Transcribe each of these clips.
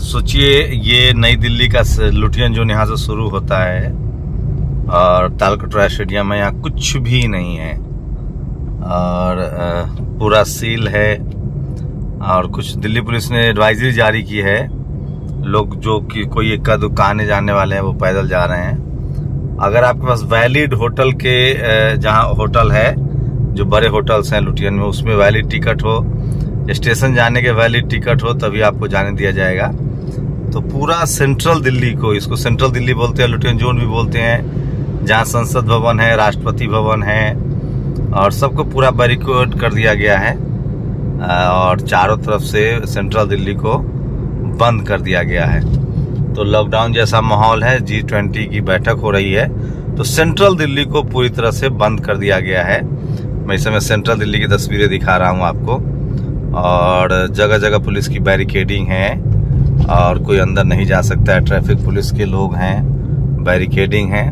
सोचिए ये नई दिल्ली का लुटियन जोन यहाँ से शुरू होता है और तालकटोरा स्टेडियम में यहाँ कुछ भी नहीं है और पूरा सील है। और कुछ दिल्ली पुलिस ने एडवाइजरी जारी की है, लोग जो कि कोई इक्का दुक्का आने जाने वाले हैं वो पैदल जा रहे हैं। अगर आपके पास वैलिड होटल के जहाँ होटल है, जो बड़े होटल्स हैं लुटियन में, उसमें वैलिड टिकट हो, स्टेशन जाने के वैलिड टिकट हो, तभी आपको जाने दिया जाएगा। तो पूरा सेंट्रल दिल्ली को, इसको सेंट्रल दिल्ली बोलते हैं, लुटियन जोन भी बोलते हैं, जहाँ संसद भवन है, राष्ट्रपति भवन है, और सबको पूरा बैरिकेड कर दिया गया है और चारों तरफ से सेंट्रल दिल्ली को बंद कर दिया गया है। तो लॉकडाउन जैसा माहौल है, G20 की बैठक हो रही है, तो सेंट्रल दिल्ली को पूरी तरह से बंद कर दिया गया है। मैं इस समय सेंट्रल दिल्ली की तस्वीरें दिखा रहा हूँ आपको, और जगह जगह पुलिस की बैरिकेडिंग है और कोई अंदर नहीं जा सकता है। ट्रैफिक पुलिस के लोग हैं, बैरिकेडिंग है,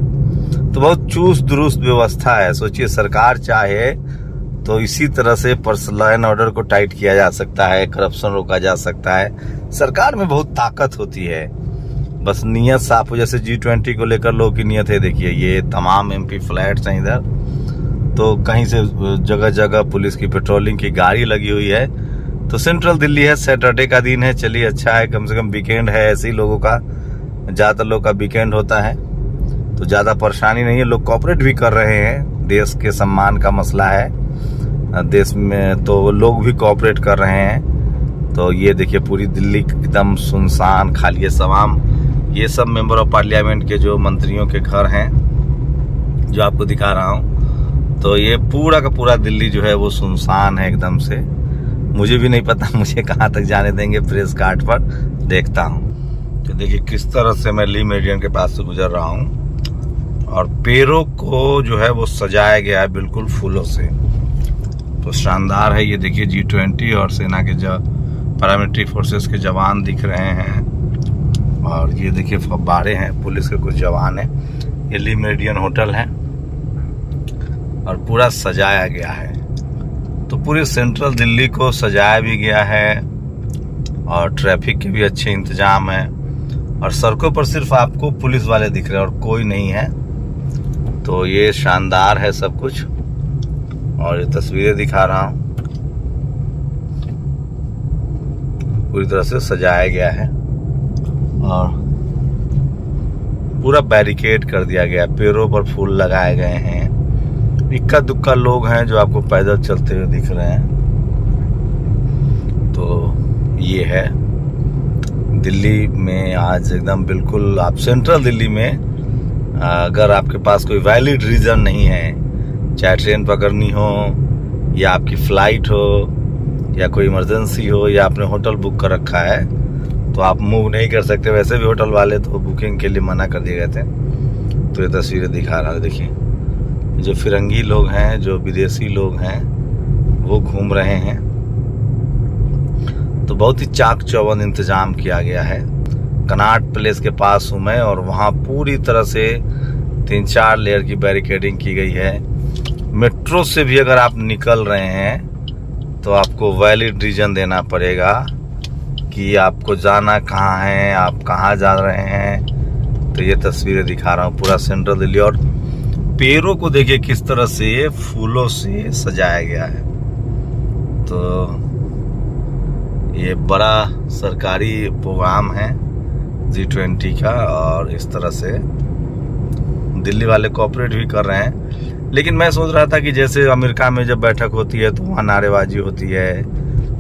तो बहुत चुस्त दुरुस्त व्यवस्था है। सोचिए सरकार चाहे तो इसी तरह से लॉ एंड ऑर्डर को टाइट किया जा सकता है, करप्शन रोका जा सकता है। सरकार में बहुत ताकत होती है, बस नीयत साफ हो। जैसे G20 को लेकर लोगों की नीयत है, देखिए ये तमाम MP फ्लैट्स हैं इधर, तो कहीं से जगह जगह पुलिस की पेट्रोलिंग की गाड़ी लगी हुई है। तो सेंट्रल दिल्ली है, सैटरडे का दिन है, चलिए अच्छा है, कम से कम वीकेंड है। ऐसे ही लोगों का, ज़्यादातर लोग का वीकेंड होता है, तो ज़्यादा परेशानी नहीं है। लोग कोऑपरेट भी कर रहे हैं, देश के सम्मान का मसला है देश में, तो लोग भी कोऑपरेट कर रहे हैं। तो ये देखिए पूरी दिल्ली एकदम सुनसान खाली है। तमाम ये सब मेंबर ऑफ पार्लियामेंट के जो मंत्रियों के घर हैं, जो आपको दिखा रहा हूँ, तो ये पूरा का पूरा दिल्ली जो है वो सुनसान है एकदम से। मुझे भी नहीं पता मुझे कहाँ तक जाने देंगे, प्रेस कार्ड पर देखता हूँ। तो देखिए किस तरह से मैं ली मेरिडियन के पास से गुजर रहा हूँ, और पेड़ों को जो है वो सजाया गया है बिल्कुल फूलों से, तो शानदार है। ये देखिए G20 और सेना के पैरामिलिट्री फोर्सेस के जवान दिख रहे हैं, और ये देखिए फव्वारे हैं, पुलिस के कुछ जवान हैं। ये ली मेरिडियन होटल है और पूरा सजाया गया है। तो पूरे सेंट्रल दिल्ली को सजाया भी गया है, और ट्रैफिक के भी अच्छे इंतजाम है, और सड़कों पर सिर्फ आपको पुलिस वाले दिख रहे हैं और कोई नहीं है। तो ये शानदार है सब कुछ, और ये तस्वीरें दिखा रहा हूँ, पूरी तरह से सजाया गया है और पूरा बैरिकेड कर दिया गया है। पेड़ों पर फूल लगाए गए हैं। इक्का दुक्का लोग हैं जो आपको पैदल चलते हुए दिख रहे हैं। तो ये है दिल्ली में आज एकदम बिल्कुल। आप सेंट्रल दिल्ली में अगर आपके पास कोई वैलिड रीज़न नहीं है, चाहे ट्रेन पकड़नी हो या आपकी फ़्लाइट हो या कोई इमरजेंसी हो या आपने होटल बुक कर रखा है, तो आप मूव नहीं कर सकते। वैसे भी होटल वाले तो बुकिंग के लिए मना कर दिए गए थे। तो ये तस्वीरें दिखा रहा हूँ, देखिए जो फिरंगी लोग हैं, जो विदेशी लोग हैं, वो घूम रहे हैं। तो बहुत ही चाक चौबंद इंतजाम किया गया है। कनॉट प्लेस के पास हूँ मैं, और वहाँ पूरी तरह से 3-4 लेयर की बैरिकेडिंग की गई है। मेट्रो से भी अगर आप निकल रहे हैं तो आपको वैलिड रीजन देना पड़ेगा कि आपको जाना कहाँ है, आप कहाँ जा रहे हैं। तो ये तस्वीरें दिखा रहा हूँ पूरा सेंट्रल दिल्ली, और पेड़ों को देखिए किस तरह से फूलों से सजाया गया है। तो ये बड़ा सरकारी प्रोग्राम है G20 का, और इस तरह से दिल्ली वाले कोऑपरेट भी कर रहे हैं। लेकिन मैं सोच रहा था कि जैसे अमेरिका में जब बैठक होती है तो वहाँ नारेबाजी होती है,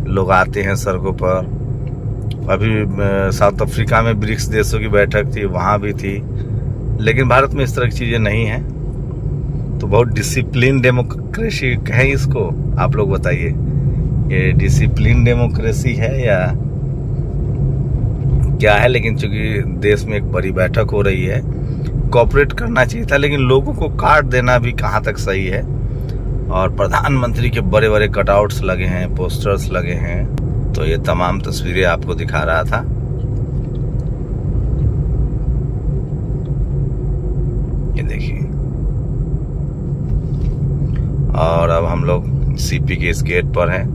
लोग आते हैं सड़कों पर। अभी साउथ अफ्रीका में ब्रिक्स देशों की बैठक थी, वहाँ भी थी। लेकिन भारत में इस तरह की चीज़ें नहीं हैं। तो बहुत डिसिप्लिन डेमोक्रेसी कहें इसको, आप लोग बताइए, ये डिसिप्लिन डेमोक्रेसी है या क्या है। लेकिन चूंकि देश में एक बड़ी बैठक हो रही है, कोऑपरेट करना चाहिए था, लेकिन लोगों को काट देना भी कहाँ तक सही है। और प्रधानमंत्री के बड़े बड़े कटआउट्स लगे हैं, पोस्टर्स लगे हैं। तो ये तमाम तस्वीरें आपको दिखा रहा था। ये देखिए, और अब हम लोग CP के इस गेट पर हैं,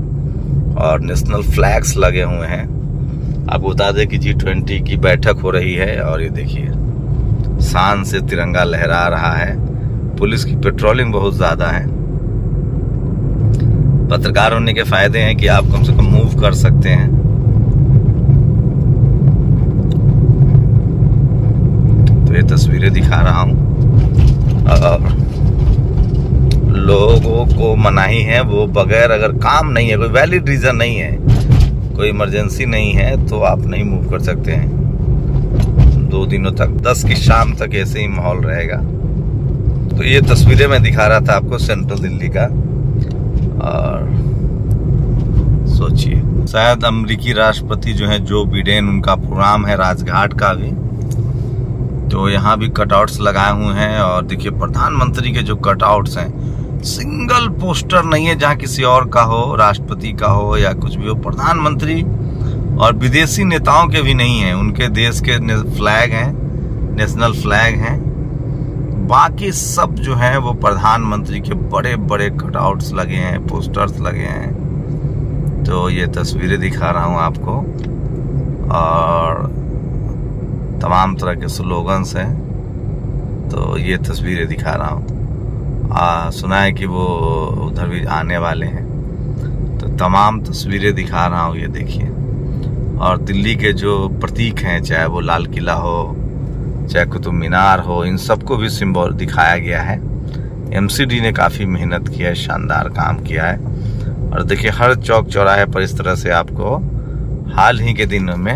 और नेशनल फ्लैग्स लगे हुए हैं। आपको बता दें कि G20 की बैठक हो रही है और ये देखिए शान से तिरंगा लहरा रहा है। पुलिस की पेट्रोलिंग बहुत ज्यादा है। पत्रकार होने के फायदे हैं कि आप कम से कम मूव कर सकते हैं। तो ये तस्वीरें दिखा रहा हूं और लोगों को मनाही है, वो बगैर अगर काम नहीं है, कोई वैलिड रीजन नहीं है, कोई इमरजेंसी नहीं है तो आप नहीं मूव कर सकते हैं। 2 दिनों तक 10 की शाम तक ऐसे ही माहौल रहेगा। तो ये तस्वीरें मैं दिखा रहा था आपको सेंट्रल दिल्ली का। और सोचिए शायद अमेरिकी राष्ट्रपति जो है जो बिडेन, उनका प्रोग्राम है राजघाट का भी, तो यहाँ भी कटआउट्स लगाए हुए हैं। और देखिए प्रधानमंत्री के जो कटआउट्स हैं, सिंगल पोस्टर नहीं है जहाँ किसी और का हो, राष्ट्रपति का हो या कुछ भी हो। प्रधानमंत्री और विदेशी नेताओं के भी नहीं है, उनके देश के फ्लैग हैं, नेशनल फ्लैग हैं। बाकी सब जो है वो प्रधानमंत्री के बड़े बड़े कटआउट्स लगे हैं, पोस्टर्स लगे हैं। तो ये तस्वीरें दिखा रहा हूँ आपको और तमाम तरह के स्लोगन्स हैं। तो ये तस्वीरें दिखा रहा हूँ। सुना है कि वो उधर भी आने वाले हैं, तो तमाम तस्वीरें दिखा रहा हूँ। ये देखिए, और दिल्ली के जो प्रतीक हैं, चाहे वो लाल किला हो, चाहे कुतुब मीनार हो, इन सबको भी सिंबल दिखाया गया है। एमसीडी ने काफ़ी मेहनत की है, शानदार काम किया है। और देखिए हर चौक चौराहे पर इस तरह से आपको हाल ही के दिनों में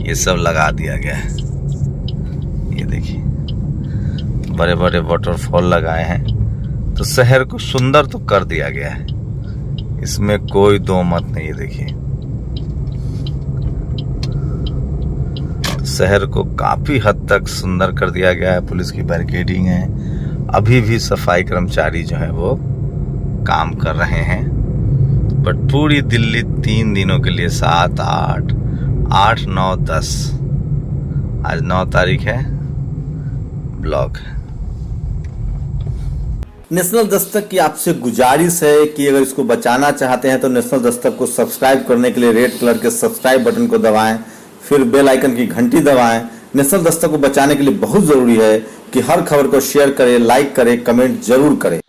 ये सब लगा दिया गया है। ये देखिए बड़े बड़े वाटरफॉल लगाए हैं। तो शहर को सुंदर तो कर दिया गया है, इसमें कोई दो मत नहीं है। देखिए शहर को काफी हद तक सुंदर कर दिया गया है। पुलिस की बैरिकेडिंग है, अभी भी सफाई कर्मचारी जो है वो काम कर रहे हैं। बट पूरी दिल्ली 3 दिनों के लिए 7, 8, 9, 10, आज 9 तारीख है, ब्लॉक है। नेशनल दस्तक की आपसे गुजारिश है कि अगर इसको बचाना चाहते हैं तो नेशनल दस्तक को सब्सक्राइब करने के लिए रेड कलर के सब्सक्राइब बटन को दबाएं, फिर बेल आइकन की घंटी दबाएं। नेशनल दस्तक को बचाने के लिए बहुत जरूरी है कि हर खबर को शेयर करें, लाइक करें, कमेंट जरूर करें।